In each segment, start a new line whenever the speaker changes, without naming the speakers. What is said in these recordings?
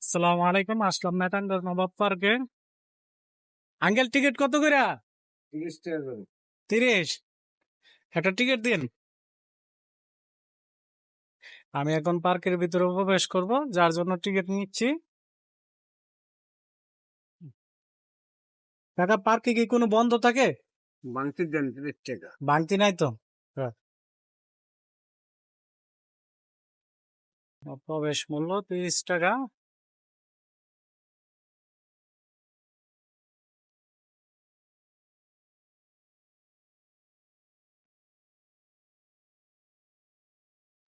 আসসালামু আলাইকুম। আসলাম মেটাঙ্গার নবাব পার্কে। আঙ্কেল টিকিট কত করে?
30 টাকা করে।
30। একটা টিকিট দিন। আমি এখন পার্কের ভিতরে প্রবেশ করব, যার জন্য টিকিট নিচ্ছি। কাকা, পার্কে কি কোনো বন্ধ থাকে?
ভাঙতি দেন 30 টাকা।
ভাঙতি নাই তো? হ্যাঁ। প্রবেশ মূল্য 30 টাকা।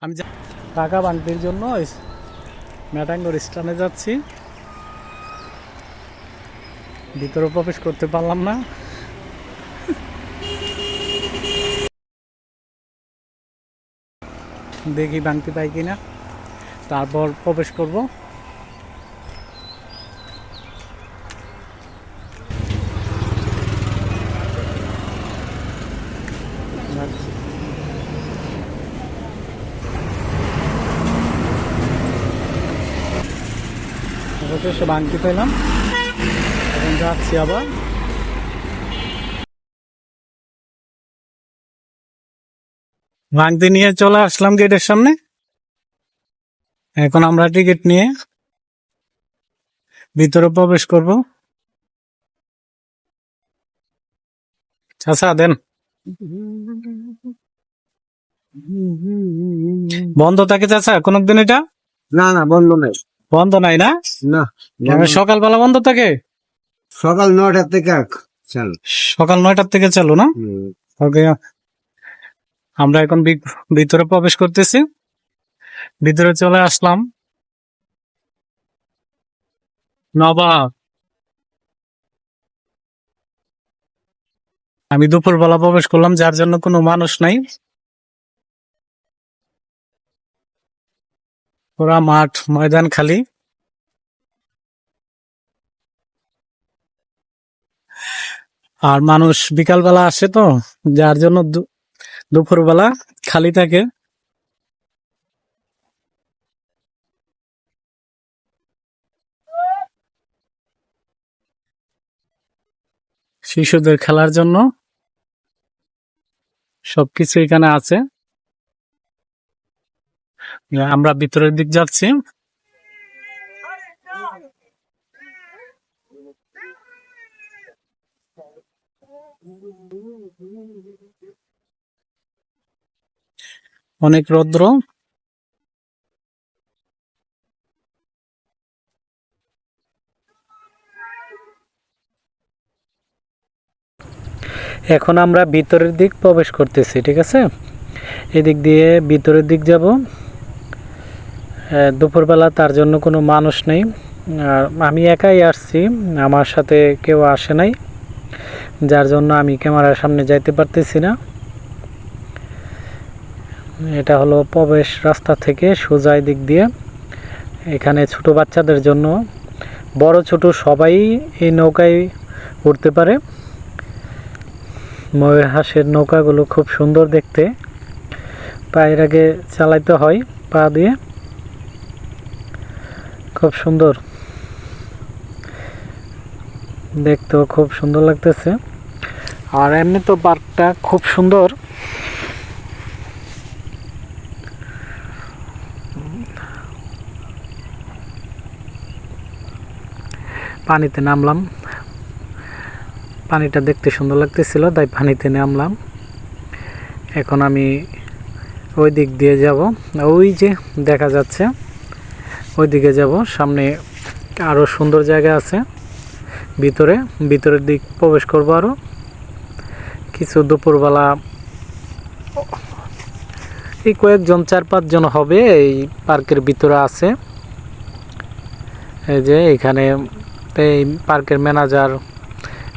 আমি টাকা ভাঙতির জন্য মেটাঙ্গর স্থানে যাচ্ছি। ভিতরে প্রবেশ করতে পারলাম না। দেখি ভাঙতি পাই কিনা, তারপর প্রবেশ করব। অবশেষে ভাঙতি পেলাম, এখন যাচ্ছি আবার। ভাঙতি নিয়ে চলে আসলাম গেটের সামনে। এখন আমরা টিকিট নিয়ে ভিতরে প্রবেশ করব। চাচা দেন। বন্ধ থাকে চাচা কোনদিন? এটা
না না, বন্ধ নাই।
বন্ধ নাই না?
না, বন্ধ নাই।
সকালবেলা বন্ধ থাকে?
সকাল 9টা থেকে চালু।
সকাল 9টার থেকে চালু না? ওকে। আমরা এখন ভিতরে প্রবেশ করতেছি। ভিতরে চলে আসলাম। নবাব, আমি দুপুরবেলা প্রবেশ করলাম, যার জন্য কোনো মানুষ নাই। পুরা মাঠ ময়দান খালি। আর মানুষ বিকালবেলা আসে তো, যার জন্য দুপুরবেলা খালি থাকে। শিশুদের খেলার জন্য সবকিছু এখানে আছে। আমরা ভিতরের দিক যাচ্ছি। অনেক রৌদ্র। এখন আমরা ভিতরের দিক প্রবেশ করতেছি, ঠিক আছে? এদিক দিয়ে ভিতরের দিক যাব। দুপুরবেলা, তার জন্য কোনো মানুষ নেই। আর আমি একাই আসছি, আমার সাথে কেউ আসে নাই, যার জন্য আমি ক্যামেরার সামনে যাইতে পারতেছি না। এটা হলো প্রবেশ রাস্তা থেকে সোজা দিক দিয়ে। এখানে ছোট বাচ্চাদের জন্য, বড় ছোট সবাই এই নৌকায় উঠতে পারে। ময়ূর হাঁসের নৌকাগুলো খুব সুন্দর দেখতে। পায়ের আগে চালাইতে হয়, পা দিয়ে। খুব সুন্দর দেখতেও, খুব সুন্দর লাগতেছে। আর এমনি তো পার্কটা খুব সুন্দর। পানিতে নামলাম, পানিটা দেখতে সুন্দর লাগতেছিল, তাই পানিতে নামলাম। এখন আমি ওই দিক দিয়ে যাব, ওই যে দেখা যাচ্ছে ওই দিকে যাব। সামনে আরো সুন্দর জায়গা আছে। ভিতরের দিক প্রবেশ করবো আরো কিছু। দুপুরবেলা এই কয়েকজন 4-5 জন হবে এই পার্কের ভিতরে আছে। এই যে এখানে এই পার্কের ম্যানেজার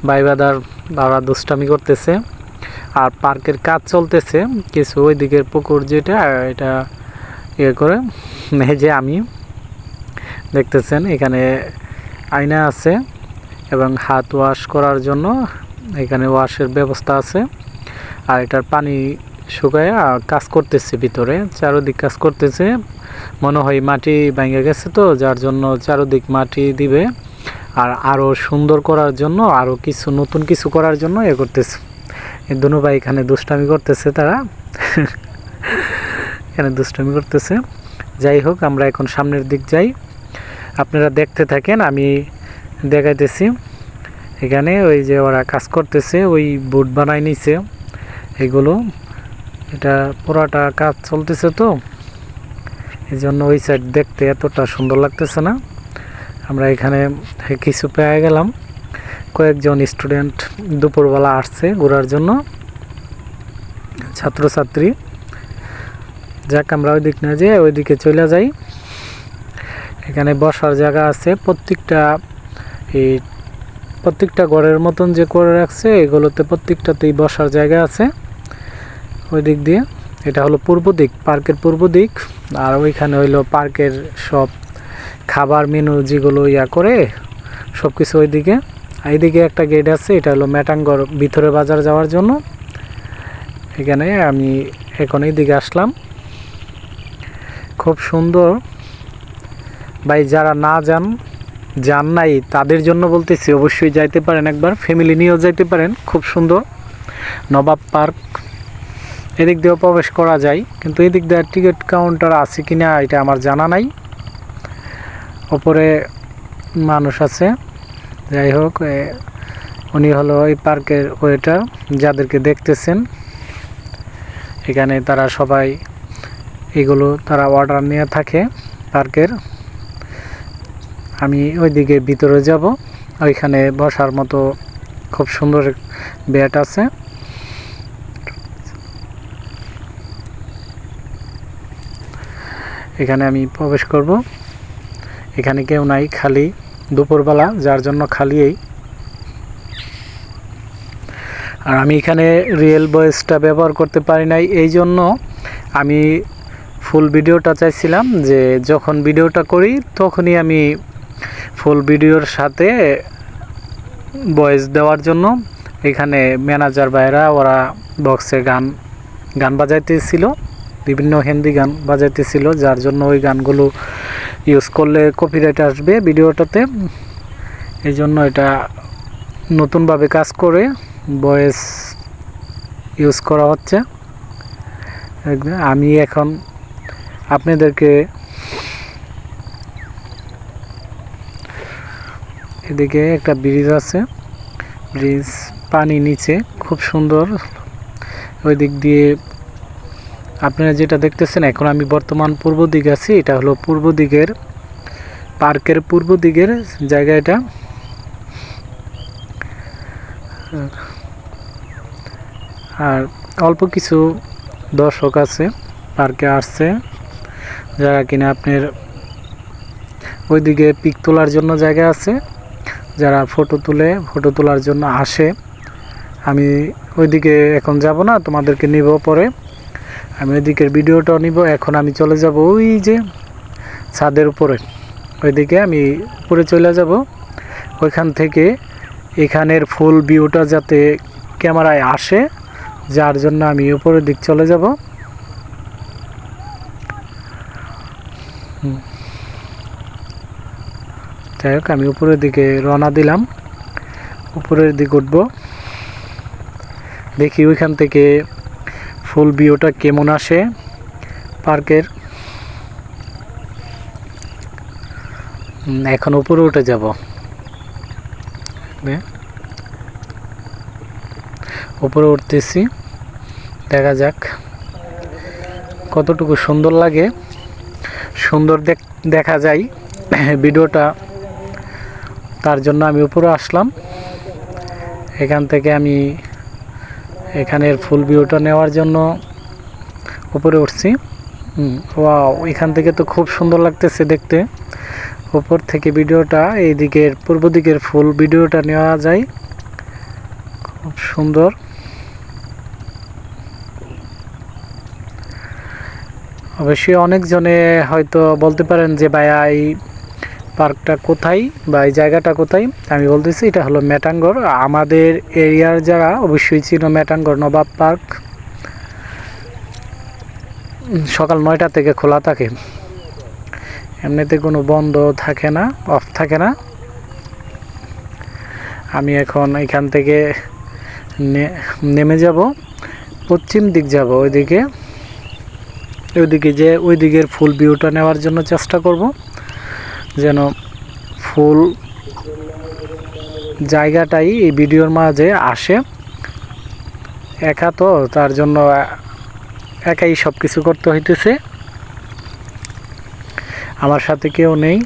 ভাইবাদার তারা দুষ্টামি করতেছে। আর পার্কের কাজ চলতেছে কিছু। ওই দিকের পুকুর যেটা, এটা ইয়ে করে, এই যে আমি দেখতেছেন এখানে আয়না আছে এবং হাত ওয়াশ করার জন্য এখানে ওয়াশের ব্যবস্থা আছে। আর এটার পানি শুকায় কাজ করতেছে, ভিতরে চারদিক কাজ করতেছে। মনে হয় মাটি ভেঙে গেছে, তো যার জন্য চারদিক মাটি দিবে আর আরও সুন্দর করার জন্য, আরও কিছু নতুন কিছু করার জন্য করতেছে। এই দুনু ভাই এখানে দুষ্টামি করতেছে, তারা এখানে দুষ্টামি করতেছে। যাই হোক, আমরা এখন সামনের দিক যাই, আপনারা দেখতে থাকেন, আমি দেখাইতেছি। এখানে ওই যে ওরা কাজ করতেছে, ওই বোট বানাই নিছে এগুলো, এটা পুরাটা কাজ চলতেছে, তো এই জন্য ওই সাইড দেখতে এতটা সুন্দর লাগতেছে না। আমরা এখানে কিছু পেয়ে গেলাম, কয়েকজন স্টুডেন্ট দুপুরবেলা আসছে ঘোরার জন্য, ছাত্রছাত্রী। যাক, আমরা ওই দিক না যে ওইদিকে চলে যাই। এখানে বসার জায়গা আছে, প্রত্যেকটা ঘরের মতন যে করে রাখছে এগুলোতে প্রত্যেকটাতেই বসার জায়গা আছে ওই দিক দিয়ে। এটা হলো পূর্ব দিক, পার্কের পূর্ব দিক। আর ওইখানে হইলো পার্কের সব খাবার মেনু যেগুলো করে সব কিছু ওইদিকে। এইদিকে একটা গেট আছে, এটা হলো মেটাঙ্গর ভিতরে বাজার যাওয়ার জন্য। এখানে আমি এখন এইদিকে আসলাম, খুব সুন্দর ভাই। যারা না যান নাই তাদের জন্য বলতেছি, অবশ্যই যাইতে পারেন, একবার ফ্যামিলি নিয়েও যাইতে পারেন, খুব সুন্দর। নবাব পার্ক এদিক দিয়েও প্রবেশ করা যায়, কিন্তু এদিক দিয়ে টিকিট কাউন্টার আছে কিনা এটা আমার জানা নাই। ওপরে মানুষ আছে। যাই হোক, উনি হলো এই পার্কের ওয়েটার, যাদেরকে দেখতেছেন। এখানে তারা সবাই এগুলো তারা অর্ডার নিয়ে থাকে পার্কের। আমি ওইদিকে ভিতরে যাব, ওইখানে বসার মতো খুব সুন্দর বেড আছে। এখানে আমি প্রবেশ করব। এখানে কেউ নাই, খালি দুপুরবেলা, যার জন্য খালিই। আর আমি এখানে রিয়েল ভয়েসটা ব্যবহার করতে পারি নাই, এই জন্য আমি ফুল ভিডিওটা চাইছিলাম, যে যখন ভিডিওটা করি তখনই আমি ফুল ভিডিওর সাথে ভয়েস দেওয়ার জন্য। এখানে ম্যানেজার ভাইরা ওরা বক্সে গান বাজাইতেছিল, বিভিন্ন হিন্দি গান বাজাইতেছিল, যার জন্য ওই গানগুলো ইউজ করলে কপিরাইট আসবে ভিডিওটাতে। এই জন্য এটা নতুনভাবে কাজ করে ভয়েস ইউজ করা হচ্ছে। আমি এখন আপনাদেরকে এদিকে একটা ব্রিজ আছে, ব্রিজ পানি নিচে খুব সুন্দর। ওই দিক দিয়ে আপনারা যেটা দেখতেছেন, এখন আমি বর্তমান পূর্ব দিকে আছি। এটা হলো পূর্ব দিকের পার্কের পূর্ব দিকের জায়গা এটা। আর অল্প কিছু দর্শক আছে পার্কে আসছে, যারা কিনা আপনার ওইদিকে পিক তোলার জন্য জায়গা আছে, যারা ফটো তোলার জন্য আসে। আমি ওইদিকে এখন যাব না, তোমাদেরকে নিব পরে। আমি ওইদিকের ভিডিওটাও নিব। এখন আমি চলে যাব ওই যে ছাদের উপরে, ওইদিকে আমি উপরে চলে যাব। ওইখান থেকে এখানের ফুল ভিউটা যাতে ক্যামেরায় আসে, যার জন্য আমি উপরের দিক চলে যাব। যাই হোক, আমি উপরের দিকে রওনা দিলাম, উপরের দিকে উঠব। দেখি ওইখান থেকে ফুল ভিউটা কেমন আসে পার্কের। এখন উপরে উঠে যাব, উপরে উঠতেছি, দেখা যাক কতটুকু সুন্দর লাগে, সুন্দর দেখা যায় ভিডিওটা। তার জন্য আমি উপরে আসলাম। এখান থেকে আমি এখানের ফুল ভিউটা নেওয়ার জন্য উপরে উঠছি। ওয়াও, এখান থেকে তো খুব সুন্দর লাগতেছে দেখতে। উপর থেকে ভিডিওটা এই দিকের পূর্ব দিকের ফুল ভিডিওটা নেওয়া যায়, খুব সুন্দর। অবশ্যই অনেকজনে হয়তো বলতে পারেন যে ভাইয়া এই পার্কটা কোথায় বা এই জায়গাটা কোথায়। আমি বলতেছি এটা হলো মেটাঙ্গর। আমাদের এরিয়ার যারা অবশ্যই চিনো মেটাঙ্গর নবাব পার্ক। সকাল 9টা থেকে খোলা থাকে, এমনিতে কোনো বন্ধ থাকে না, অফ থাকে না। আমি এখন এখান থেকে নেমে যাব, পশ্চিম দিক যাব, ওইদিকে যে ওই দিকের ফুল ভিউটা নেওয়ার জন্য চেষ্টা করব, যেন ফুল জায়গাটাই এই ভিডিওর মাঝে আসে। একা তো, তার জন্য একাই সব কিছু করতে হইতেছে, আমার সাথে কেউ নেই।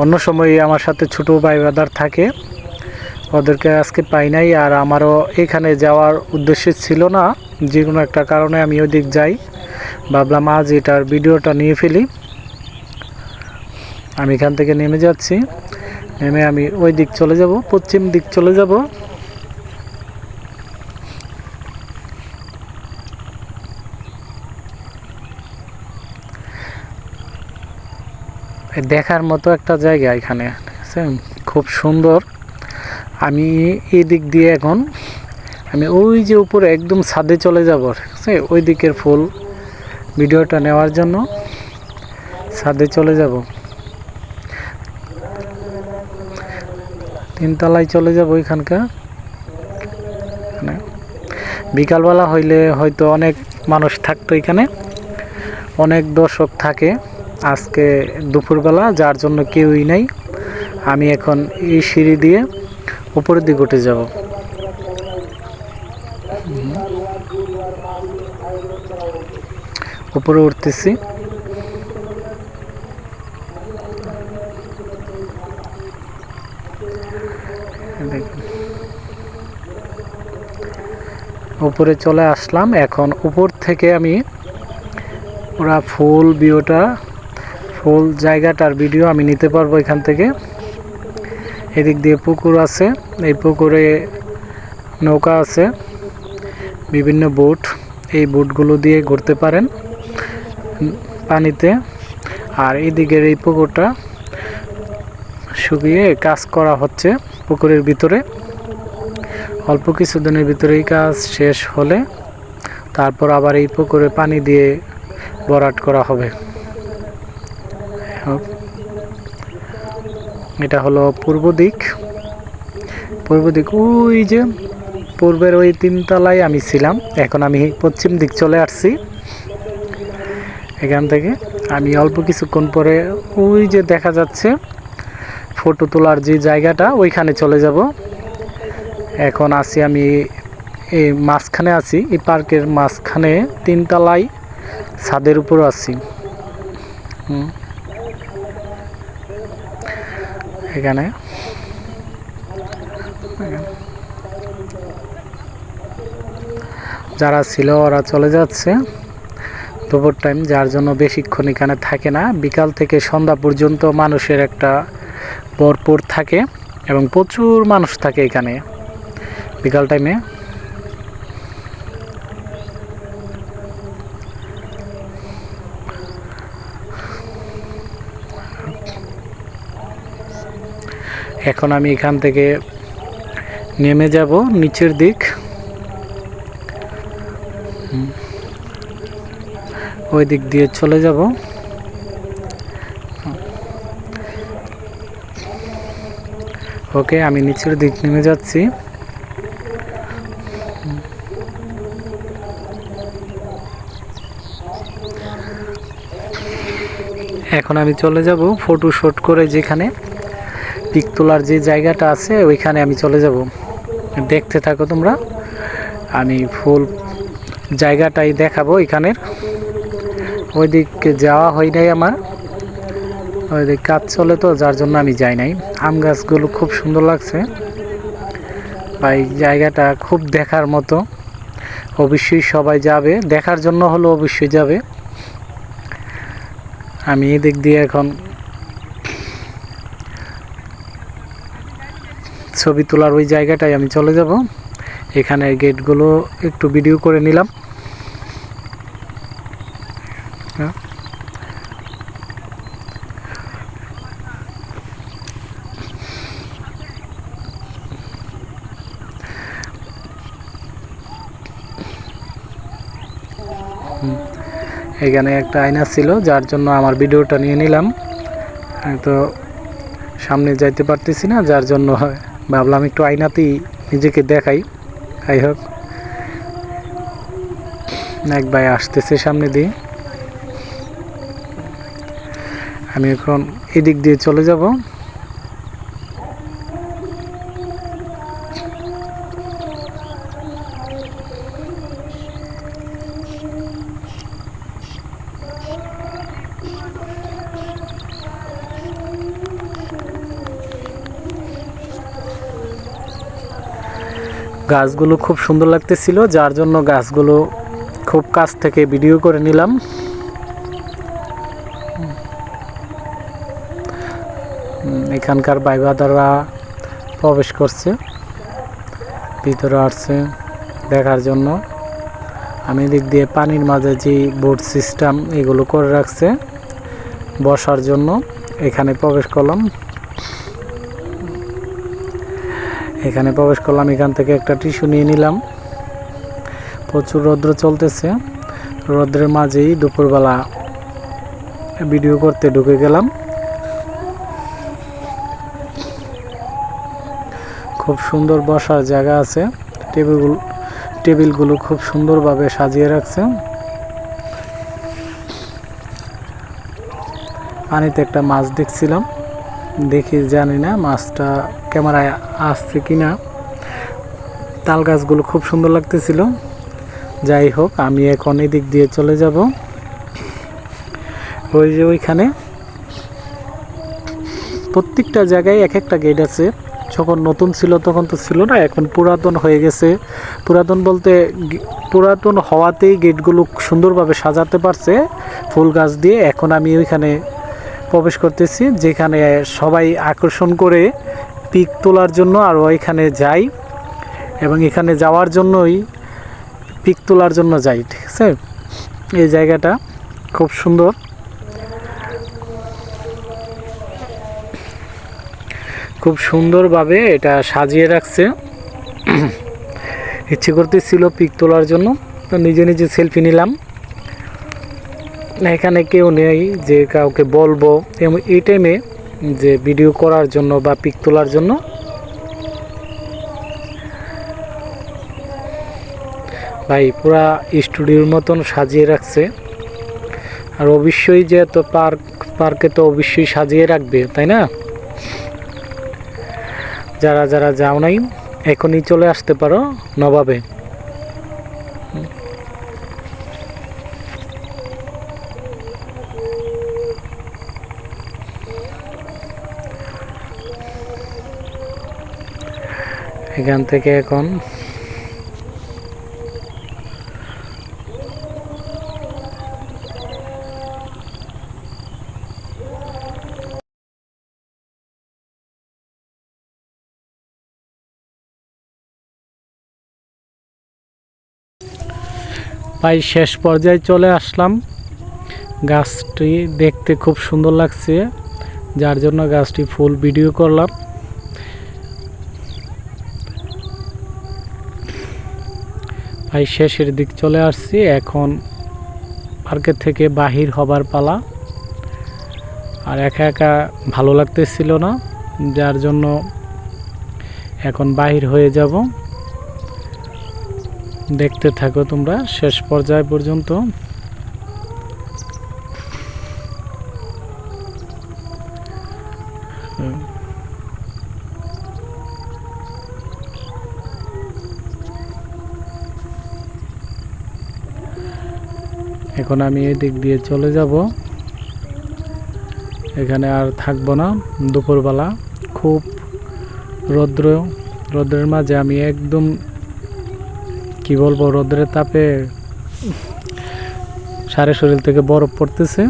অন্য সময় আমার সাথে ছোট ভাই ব্রাদার থাকে, ওদেরকে আজকে পাই নাই। আর আমারও এখানে যাওয়ার উদ্দেশ্য ছিল না, যে কোনো একটা কারণে আমি ওই দিক যাই, ভাবলাম আজ এটার ভিডিওটা নিয়ে ফেলি। আমি এখান থেকে নেমে যাচ্ছি, নেমে আমি ওই দিক চলে যাব, পশ্চিম দিক চলে যাব। দেখার মতো একটা জায়গা এখানে, খুব সুন্দর। আমি এই দিক দিয়ে এখন আমি ওই যে উপরে একদম ছাদে চলে যাব, ওই দিকের ফুল ভিডিওটা নেওয়ার জন্য ছাদে চলে যাব, 3 তলায় চলে যাব। ওইখানকার বিকালবেলা হইলে হয়তো অনেক মানুষ থাকতো, এখানে অনেক দর্শক থাকে। আজকে দুপুরবেলা, যার জন্য কেউই নাই। আমি এখন এই সিঁড়ি দিয়ে উপরের দিকে উঠে যাব। উপরে উঠতেছি, উপরে চলে আসলাম। এখন উপর থেকে আমি পুরা ফুল ভিউটা, ফুল জায়গাটার ভিডিও আমি নিতে পারবো এখান থেকে। এদিক দিয়ে পুকুর আছে, এই পুকুরে নৌকা আছে, বিভিন্ন বোট, এই বোটগুলো দিয়ে ঘুরতে পারেন পানিতে। আর এদিকের এই পুকুরটা শুকিয়ে কাজ করা হচ্ছে পুকুরের ভিতরে। অল্প কিছুদিনের ভিতরেই কাজ শেষ হলে তারপর আবার এই পুকুরে পানি দিয়ে ভরাট করা হবে। এটা হলো পূর্ব দিক। ওই যে পূর্বের ওই 3 তলায় আমি ছিলাম, এখন আমি পশ্চিম দিক চলে আসছি। এখান থেকে আমি অল্প কিছুক্ষণ পরে ওই যে দেখা যাচ্ছে ফটো তোলার যে জায়গাটা, ওইখানে চলে যাব। এখন আছি আমি এই মাঝখানে আছি, এই পার্কের মাঝখানে 3 তলায় ছাদের উপর আছি। এখানে যারা ছিল ওরা চলে যাচ্ছে দুপুর টাইম, যার জন্য বেশিক্ষণ এখানে থাকে না। বিকাল থেকে সন্ধ্যা পর্যন্ত মানুষের একটা ভরপুর থাকে এবং প্রচুর মানুষ থাকে এখানে বিকাল টাইমে। এখন আমি এখান থেকে নেমে যাব নিচের দিক, ওই দিক দিয়ে চলে যাব। ওকে, আমি নিচের দিক নেমে যাচ্ছি। এখন আমি চলে যাব ফটো শুট করে, যেখানে পিক তোলার যে জায়গাটা আছে ওইখানে আমি চলে যাব। দেখতে থাকো তোমরা, আমি ফুল জায়গাটাই দেখাবো এখানের। ওই দিকে যাওয়া হয় নাই আমার, ওই দিক কাজ চলে তো, যার জন্য আমি যাই নাই। আম গাছগুলো খুব সুন্দর লাগছে, বা এই জায়গাটা খুব দেখার মতো। অবশ্যই সবাই যাবে, দেখার জন্য হলো অবশ্যই যাবে। আমি এদিক দিয়ে এখন ছবি তোলার ওই জায়গাটায় আমি চলে যাব। এখানে গেটগুলো একটু ভিডিও করে নিলাম। এখানে একটা আয়না ছিল, যার জন্য আমার ভিডিওটা নিয়ে নিলাম। তো সামনে যাইতে পারতেছি না, যার জন্য ভাবলাম একটু আয়নাতেই নিজেকে দেখাই। যাই হোক, এক ভাই আসতেছে সামনে দিয়ে, আমি এখন এদিক দিয়ে চলে যাব। গাছগুলো খুব সুন্দর লাগতেছিল, যার জন্য গাছগুলো খুব কাছ থেকে ভিডিও করে নিলাম। এখানকার বাইবাদাররা প্রবেশ করছে, ভিতরে আসছে দেখার জন্য। আমি দিক দিয়ে পানির মাঝে যে বোট সিস্টেম এগুলো করে রাখছে বসার জন্য, এখানে প্রবেশ করলাম। এখান থেকে একটা টিস্যু নিয়ে নিলাম। প্রচুর রৌদ্র চলতেছে, রৌদ্রের মাঝেই দুপুরবেলা ভিডিও করতে ঢুকে গেলাম। খুব সুন্দর বসার জায়গা আছে, টেবিলগুলো খুব সুন্দরভাবে সাজিয়ে রাখছে। পানিতে একটা মাছ দেখছিলাম, দেখি জানি না মাছটা ক্যামেরায় আসছে কিনা। তাল গাছগুলো খুব সুন্দর লাগতেছিল। যাই হোক, আমি এখন এদিক দিয়ে চলে যাব। ওই যে ওইখানে প্রত্যেকটা জায়গায় এক একটা গেট আছে। যখন নতুন ছিল তখন তো ছিল না, এখন পুরাতন হয়ে গেছে। পুরাতন বলতে পুরাতন হওয়াতেই গেটগুলো সুন্দরভাবে সাজাতে পারছে ফুল গাছ দিয়ে। এখন আমি ওইখানে প্রবেশ করতেছি, যেখানে সবাই আকর্ষণ করে পিক তোলার জন্য আর ওইখানে যাই, এবং এখানে যাওয়ার জন্যই পিক তোলার জন্য যাই। ঠিক আছে, এই জায়গাটা খুব সুন্দর, খুব সুন্দরভাবে এটা সাজিয়ে রাখছে। ইচ্ছে করতেছিল পিক তোলার জন্য, তো নিজে নিজে সেলফি নিলাম। এখানে কেউ নেই যে কাউকে বলবো এই টাইমে যে ভিডিও করার জন্য বা পিক তোলার জন্য। ভাই পুরা স্টুডিওর মতন সাজিয়ে রাখছে। আর অবশ্যই যেহেতু পার্কে তো অবশ্যই সাজিয়ে রাখবে, তাই না? যারা যারা যাও নাই এখনই চলে আসতে পারো নবাবে। এখান থেকে এখন প্রায় শেষ পর্যায়ে চলে আসলাম। গাছটি দেখতে খুব সুন্দর লাগছে, যার জন্য গাছটি ফুল ভিডিও করলাম। প্রায় শেষের দিক চলে আসছি, এখন পার্কের থেকে বাহির হবার পালা। আর একা একা ভালো লাগতেছিল না, যার জন্য এখন বাহির হয়ে যাব। দেখতে থাকো তোমরা শেষ পর্যায় পর্যন্ত। এখন আমি এই দিক দিয়ে চলে যাব, এখানে আর থাকবো না। দুপুরবেলা খুব রৌদ্রের মাঝে আমি একদম কি বলবো, রৌদ্রের তাপে সারা শরীর থেকে বরফ পড়তেছে,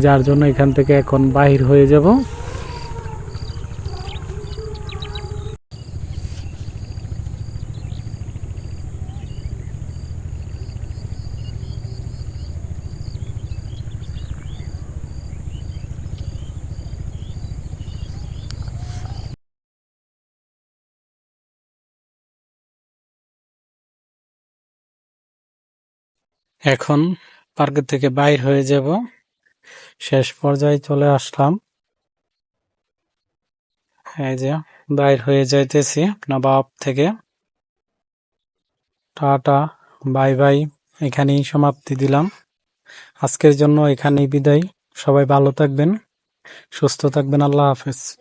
যার জন্য এখান থেকে এখন বাহির হয়ে যাব। এখন পার্কের থেকে বাইর হয়ে যাব, শেষ পর্যায়ে চলে আসলাম। এই যে বাইর হয়ে যাইতেছি নবাব থেকে। টাটা, বাই বাই, এখানেই সমাপ্তি দিলাম। আজকের জন্য এখানেই বিদায়। সবাই ভালো থাকবেন, সুস্থ থাকবেন। আল্লাহ হাফেজ।